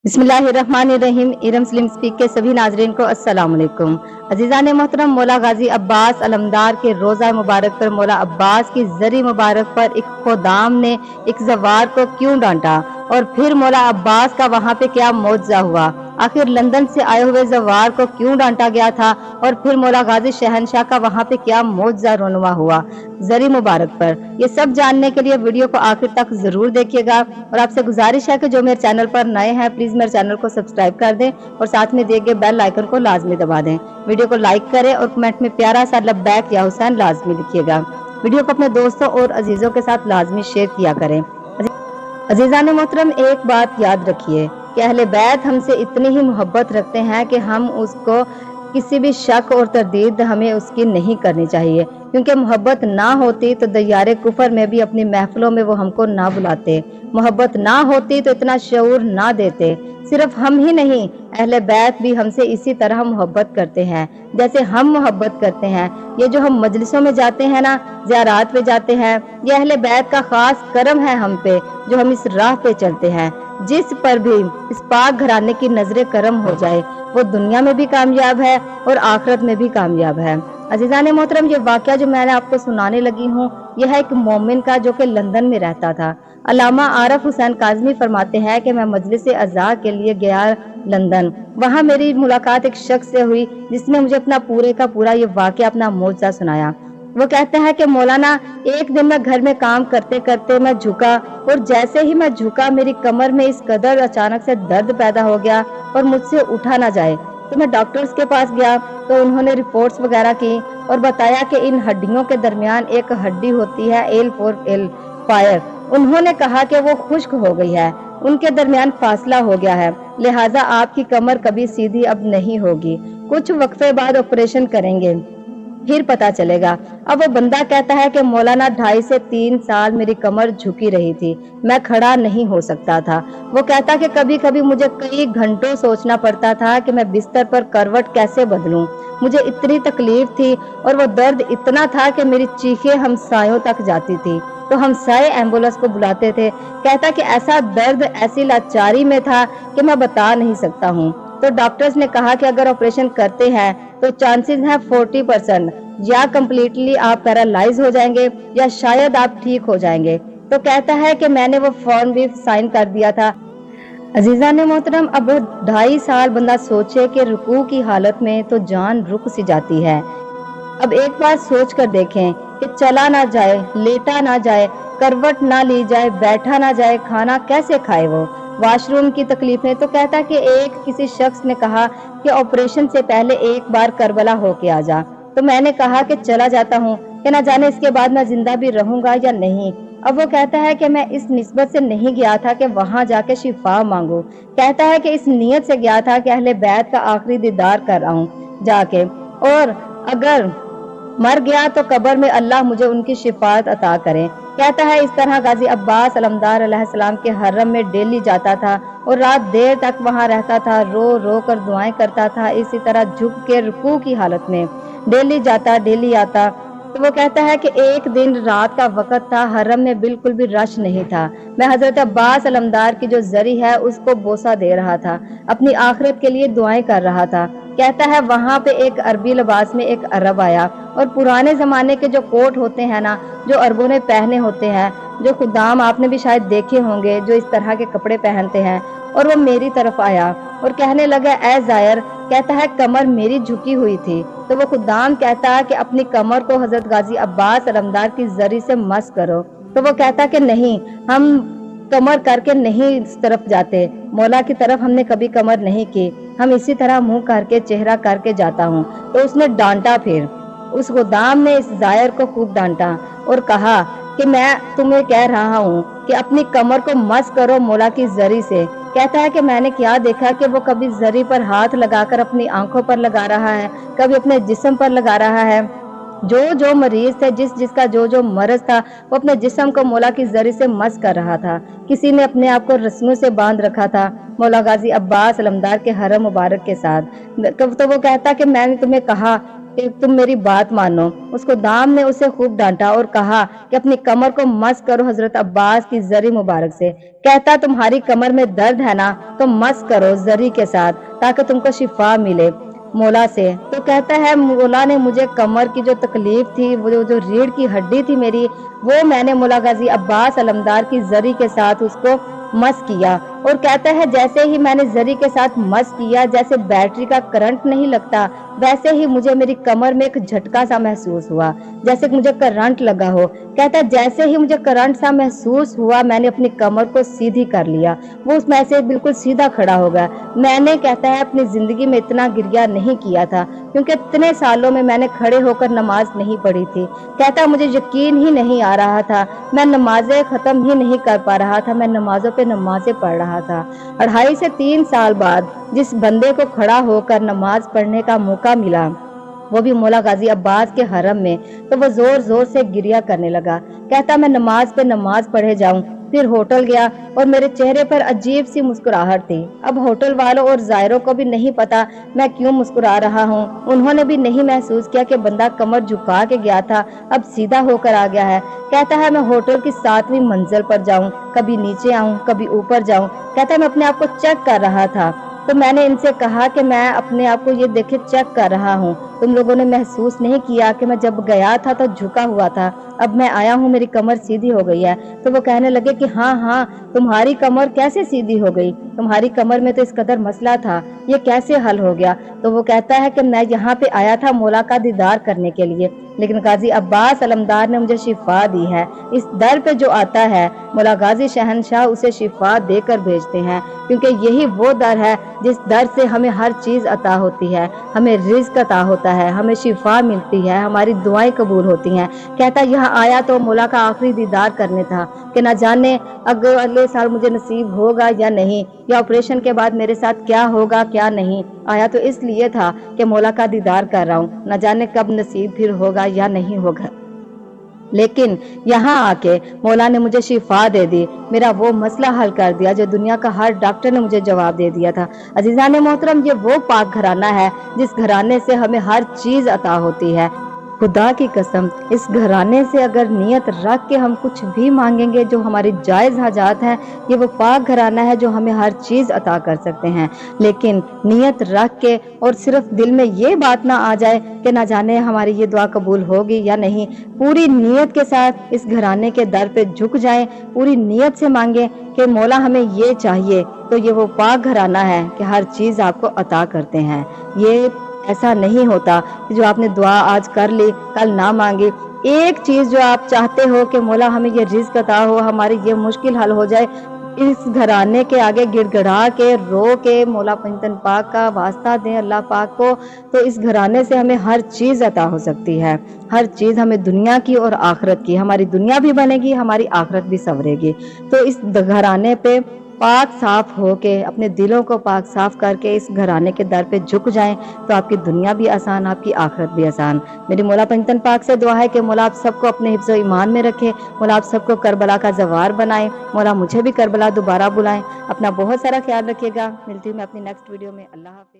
बिस्मिल्लाहिर्रहमानिर्रहीम। Iram slim speak के सभी नाजरीन को अस्सलाम वालेकुम। अजीज़ान मोहतरम, मौला गाजी अब्बास अलमदार के रोज़ा मुबारक पर मौला अब्बास की जरी मुबारक पर एक खुदाम ने एक जवार को क्यों डांटा और फिर मौला अब्बास का वहाँ पे क्या मौजज़ा हुआ। आखिर लंदन से आए हुए जवार को क्यों डांटा गया था और फिर मौला गाजी शहनशाह का वहाँ पे क्या मौजज़ा रोनुमा हुआ जरी मुबारक पर। ये सब जानने के लिए वीडियो को आखिर तक जरूर देखिएगा और आपसे गुजारिश है कि जो मेरे चैनल पर नए हैं प्लीज मेरे चैनल को सब्सक्राइब कर दें और साथ में दिए गए बेल आइकन को लाजमी दबा दें। वीडियो को लाइक करें और कमेंट में प्यारा सा लब्बैक या हुसैन लाजमी लिखिएगा। वीडियो को अपने दोस्तों और अजीजों के साथ लाजमी शेयर किया करें। अजीजान मोहतरम, एक बात याद रखिए कि अहले बैत हमसे इतनी ही मोहब्बत रखते हैं कि हम उसको किसी भी शक और तरदीद हमें उसकी नहीं करनी चाहिए, क्योंकि मोहब्बत ना होती तो दयारे कुफर में भी अपनी महफिलों में वो हमको ना बुलाते। मोहब्बत ना होती तो इतना शऊर ना देते। सिर्फ हम ही नहीं, अहले बैत भी हमसे इसी तरह मोहब्बत करते हैं जैसे हम मोहब्बत करते हैं। ये जो हम मजलिसों में जाते हैं ना, ज़ियारात पे जाते हैं, ये अहले बैत का खास करम है हम पे जो हम इस राह पे चलते हैं। जिस पर भी इस पाक घराने की नजरे करम हो जाए वो दुनिया में भी कामयाब है और आखिरत में भी कामयाब है। अजीजान मोहतरम, ये वाक़या जो मैंने आपको सुनाने लगी हूँ यह है एक मोमिन का जो कि लंदन में रहता था। अल्लामा आरफ हुसैन काज़मी फरमाते हैं कि मैं मजलिस अज़ा के लिए गया लंदन। वहाँ मेरी मुलाकात एक शख्स से हुई जिसने मुझे अपना पूरे का पूरा ये वाक़या अपना मौजज़ा सुनाया। वो कहते हैं कि मौलाना, एक दिन मैं घर में काम करते करते मैं झुका और जैसे ही मैं झुका मेरी कमर में इस कदर अचानक से दर्द पैदा हो गया और मुझसे उठा ना जाए। तो मैं डॉक्टर्स के पास गया तो उन्होंने रिपोर्ट्स वगैरह की और बताया कि इन हड्डियों के दरमियान एक हड्डी होती है L4 L5। उन्होंने कहा कि वो खुश्क हो गई है, उनके दरमियान फासला हो गया है, लिहाजा आपकी कमर कभी सीधी अब नहीं होगी। कुछ वक्फे बाद ऑपरेशन करेंगे, फिर पता चलेगा। अब वो बंदा कहता है कि मौलाना 2.5 से 3 साल मेरी कमर झुकी रही थी, मैं खड़ा नहीं हो सकता था। वो कहता कि कभी कभी मुझे कई घंटों सोचना पड़ता था कि मैं बिस्तर पर करवट कैसे बदलूं। मुझे इतनी तकलीफ थी और वो दर्द इतना था कि मेरी चीखें हमसायों तक जाती थी तो हमसाए एम्बुलेंस को बुलाते थे। कहता कि ऐसा दर्द, ऐसी लाचारी में था कि मैं बता नहीं सकता हूँ। तो डॉक्टर्स ने कहा कि अगर ऑपरेशन करते हैं तो चांसेस हैं 40%, या कम्प्लीटली आप पैरालाइज हो जाएंगे या शायद आप ठीक हो जाएंगे। तो कहता है कि मैंने वो फॉर्म भी साइन कर दिया था। अजीजा ने मोहतरम, अब 2.5 साल बंदा सोचे कि रुकू की हालत में तो जान रुक सी जाती है। अब एक बार सोच कर देखें कि चला ना जाए, लेटा ना जाए, करवट ना ली जाए, बैठा ना जाए, खाना कैसे खाए वो, वॉशरूम की तकलीफें। तो कहता कि एक किसी शख्स ने कहा कि ऑपरेशन से पहले एक बार करबला होके आ जा। तो मैंने कहा कि चला जाता हूँ कि ना जाने इसके बाद मैं जिंदा भी रहूंगा या नहीं। अब वो कहता है कि मैं इस निस्बत से नहीं गया था कि वहां जाके शिफा मांगू। कहता है कि इस नियत से गया था कि अहले बैत का आखिरी दीदार कर आऊं जाके, और अगर मर गया तो कब्र में अल्लाह मुझे उनकी शिफात अता करे। कहता है इस तरह गाजी अब्बास अलमदार अलैहिस्सलाम के हरम में डेली जाता था और रात देर तक वहां रहता था, रो रो कर दुआएं करता था, इसी तरह झुक के रुकू की हालत में डेली जाता डेली आता। तो वो कहता है कि एक दिन रात का वक्त था, हरम में बिल्कुल भी रश नहीं था। मैं हजरत अब्बास अलमदार की जो जरी है उसको बोसा दे रहा था, अपनी आखिरत के लिए दुआएं कर रहा था। कहता है वहां पे एक अरबी लिबास में एक अरब आया और पुराने जमाने के जो कोट होते हैं ना, जो अरबों ने पहने होते हैं, जो खुदाम आपने भी शायद देखे होंगे जो इस तरह के कपड़े पहनते हैं, और वो मेरी तरफ आया और कहने लगा ए जायर, कहता है कमर मेरी झुकी हुई थी। तो वो खुदाम कहता है कि अपनी कमर को हजरत गाजी अब्बास अलमदार की जरी से मस करो। तो वो कहता कि नहीं, हम कमर करके नहीं इस तरफ जाते, मौला की तरफ हमने कभी कमर नहीं की, हम इसी तरह मुंह करके चेहरा करके जाता हूँ। तो उसने डांटा, फिर उस गुदाम ने इस जायर को खूब डांटा और कहा कि मैं तुम्हें कह रहा हूँ कि अपनी कमर को मस करो मौला की जरी से। कहता है कि मैंने क्या देखा कि वो कभी जरी पर हाथ लगाकर अपनी आंखों पर लगा रहा है, कभी अपने जिस्म पर लगा रहा है। जो जो मरीज थे, जिस जिसका जो जो मर्ज था, वो अपने जिस्म को मौला की जरी से मस कर रहा था। किसी ने अपने आप को रस्सियों से बांध रखा था मौला गाजी अब्बास अलमदार के हरम मुबारक के साथ। तो वो कहता कि मैंने तुम्हें कहा कि तुम मेरी बात मानो। उसको दाम ने उसे खूब डांटा और कहा कि अपनी कमर को मस करो हजरत अब्बास की जरी मुबारक से। कहता तुम्हारी कमर में दर्द है ना, तो मस करो जरी के साथ ताकि तुमको शिफा मिले मौला से। तो कहता है मौला ने मुझे कमर की जो तकलीफ थी, वो जो रीढ़ की हड्डी थी मेरी, वो मैंने मौला गाजी अब्बास अलमदार की जरी के साथ उसको मस किया। और कहता है जैसे ही मैंने जरी के साथ मस किया, जैसे बैटरी का करंट नहीं लगता, वैसे ही मुझे मेरी कमर में एक झटका सा महसूस हुआ, जैसे मुझे करंट लगा हो। कहता है जैसे ही मुझे करंट सा महसूस हुआ, मैंने अपनी कमर को सीधी कर लिया, वो उसमें से बिल्कुल सीधा खड़ा हो गया। मैंने कहता है अपनी जिंदगी में इतना गिरिया नहीं किया था, क्योंकि इतने सालों में मैंने खड़े होकर नमाज नहीं पढ़ी थी। कहता मुझे यकीन ही नहीं आ रहा था, मैं नमाजें खत्म ही नहीं कर पा रहा था, मैं नमाजों पे नमाजें पढ़ रहा था। 2.5 से 3 साल बाद जिस बंदे को खड़ा होकर नमाज पढ़ने का मौका मिला, वो भी मौला गाजी अब्बास के हरम में, तो वो जोर जोर से गिरिया करने लगा। कहता मैं नमाज पे नमाज पढ़े जाऊं। फिर होटल गया और मेरे चेहरे पर अजीब सी मुस्कुराहट थी। अब होटल वालों और जायरों को भी नहीं पता मैं क्यों मुस्कुरा रहा हूँ। उन्होंने भी नहीं महसूस किया कि बंदा कमर झुका के गया था, अब सीधा होकर आ गया है। कहता है मैं होटल की 7वीं मंजिल पर जाऊं, कभी नीचे आऊं, कभी ऊपर जाऊं। कहता है मैं अपने आप को चेक कर रहा था, तो मैंने इनसे कहा कि मैं अपने आप को ये देखे चेक कर रहा हूँ, तुम लोगों ने महसूस नहीं किया कि मैं जब गया था तो झुका हुआ था, अब मैं आया हूँ मेरी कमर सीधी हो गई है। तो वो कहने लगे कि हाँ हाँ, तुम्हारी कमर कैसे सीधी हो गई, तुम्हारी कमर में तो इस कदर मसला था, ये कैसे हल हो गया। तो वो कहता है कि मैं यहाँ पे आया था मौला का दीदार करने के लिए, लेकिन गाजी अब्बास अलमदार ने मुझे शिफा दी है। इस दर पे जो आता है मौला गाजी शहनशाह उसे शिफा देकर भेजते हैं, क्योंकि यही वो दर है जिस दर से हमें हर चीज अता होती है, हमें रिज्क अता होता है, हमें शिफा मिलती है, हमारी दुआएं कबूल होती हैं। कहता यहाँ आया तो मौला का आखिरी दीदार करने था कि न जाने अगले साल मुझे नसीब होगा या नहीं, या ऑपरेशन के बाद मेरे साथ क्या होगा क्या नहीं। आया तो इसलिए था कि मौला का दीदार कर रहा हूँ, न जाने कब नसीब फिर होगा या नहीं होगा। लेकिन यहाँ आके मौला ने मुझे शिफा दे दी, मेरा वो मसला हल कर दिया जो दुनिया का हर डॉक्टर ने मुझे जवाब दे दिया था। अजीजान मोहतरम, ये वो पाक घराना है जिस घराने से हमें हर चीज अता होती है। खुदा की कसम, इस घराने से अगर नियत रख के हम कुछ भी मांगेंगे जो हमारी जायज़ हाजात हैं, ये वो पाक घराना है जो हमें हर चीज़ अता कर सकते हैं। लेकिन नियत रख के और सिर्फ दिल में ये बात ना आ जाए कि ना जाने हमारी ये दुआ कबूल होगी या नहीं, पूरी नियत के साथ इस घराने के दर पे झुक जाएं, पूरी नियत से मांगे कि मौला हमें ये चाहिए, तो ये वो पाक घराना है कि हर चीज़ आपको अता करते हैं। ये ऐसा नहीं होता कि जो आपने दुआ आज कर ली कल ना मांगी। एक चीज जो आप चाहते हो कि मौला हमें ये रिज्क अता हो, हमारी ये मुश्किल हल हो जाए, इस घराने के आगे गिड़गिड़ा के रो के मौला पंजतन पाक का वास्ता दें अल्लाह पाक को, तो इस घराने से हमें हर चीज अता हो सकती है। हर चीज हमें दुनिया की और आखिरत की, हमारी दुनिया भी बनेगी, हमारी आखिरत भी संवरेगी। तो इस घराने पे पाक साफ हो के अपने दिलों को पाक साफ करके इस घराने के दर पे झुक जाएं, तो आपकी दुनिया भी आसान, आपकी आखिरत भी आसान। मेरी मौला पंजतन पाक से दुआ है कि मौला आप सबको अपने हिफ्ज़ ईमान में रखे, मौला आप सबको करबला का जवार बनाए, मौला मुझे भी करबला दोबारा बुलाएं। अपना बहुत सारा ख्याल रखिएगा। मिलती हूँ मैं अपनी नेक्स्ट वीडियो में। अल्लाह हाफिज़।